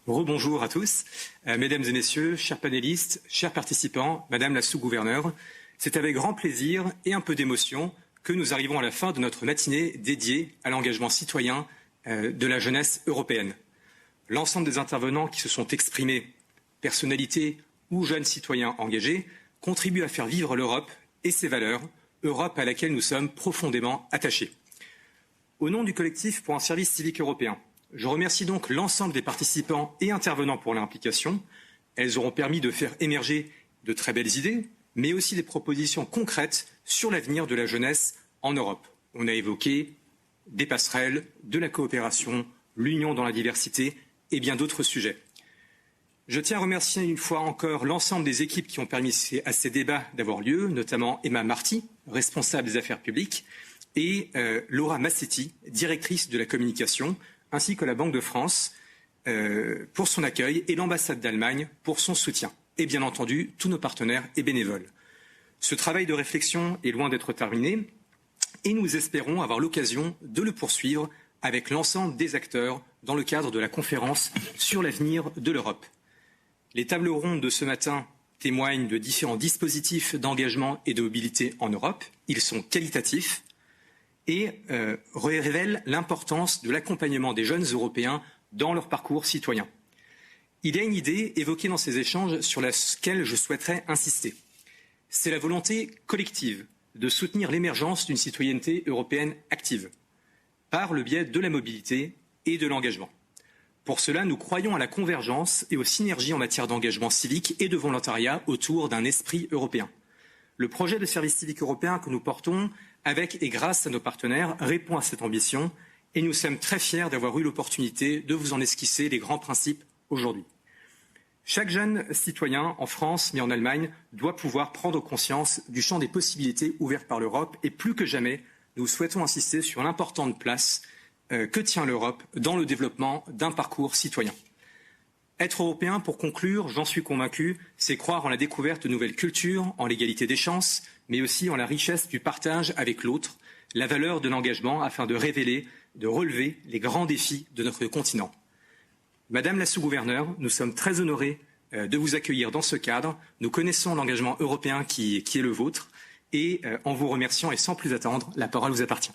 Rebonjour à tous, mesdames et messieurs, chers panélistes, chers participants, madame la sous-gouverneure. C'est avec grand plaisir et un peu d'émotion que nous arrivons à la fin de notre matinée dédiée à l'engagement citoyen de la jeunesse européenne. L'ensemble des intervenants qui se sont exprimés, personnalités ou jeunes citoyens engagés, contribuent à faire vivre l'Europe et ses valeurs, Europe à laquelle nous sommes profondément attachés. Au nom du collectif pour un service civique européen, je remercie donc l'ensemble des participants et intervenants pour leur implication. Elles auront permis de faire émerger de très belles idées, mais aussi des propositions concrètes sur l'avenir de la jeunesse en Europe. On a évoqué des passerelles, de la coopération, l'union dans la diversité et bien d'autres sujets. Je tiens à remercier une fois encore l'ensemble des équipes qui ont permis à ces débats d'avoir lieu, notamment Emma Marty, responsable des affaires publiques, et Laura Massetti, directrice de la communication, ainsi que la Banque de France pour son accueil et l'ambassade d'Allemagne pour son soutien. Et bien entendu, tous nos partenaires et bénévoles. Ce travail de réflexion est loin d'être terminé et nous espérons avoir l'occasion de le poursuivre avec l'ensemble des acteurs dans le cadre de la conférence sur l'avenir de l'Europe. Les tables rondes de ce matin témoignent de différents dispositifs d'engagement et de mobilité en Europe. Ils sont qualitatifs et révèlent l'importance de l'accompagnement des jeunes Européens dans leur parcours citoyen. Il y a une idée évoquée dans ces échanges sur laquelle je souhaiterais insister. C'est la volonté collective de soutenir l'émergence d'une citoyenneté européenne active, par le biais de la mobilité et de l'engagement. Pour cela, nous croyons à la convergence et aux synergies en matière d'engagement civique et de volontariat autour d'un esprit européen. Le projet de service civique européen que nous portons avec et grâce à nos partenaires répond à cette ambition et nous sommes très fiers d'avoir eu l'opportunité de vous en esquisser les grands principes aujourd'hui. Chaque jeune citoyen en France mais en Allemagne doit pouvoir prendre conscience du champ des possibilités ouvertes par l'Europe et plus que jamais, nous souhaitons insister sur l'importante place que tient l'Europe dans le développement d'un parcours citoyen. Être européen, pour conclure, j'en suis convaincu, c'est croire en la découverte de nouvelles cultures, en l'égalité des chances, mais aussi en la richesse du partage avec l'autre, la valeur de l'engagement afin de révéler, de relever les grands défis de notre continent. Madame la sous-gouverneure, nous sommes très honorés de vous accueillir dans ce cadre. Nous connaissons l'engagement européen qui est le vôtre et en vous remerciant et sans plus attendre, la parole vous appartient.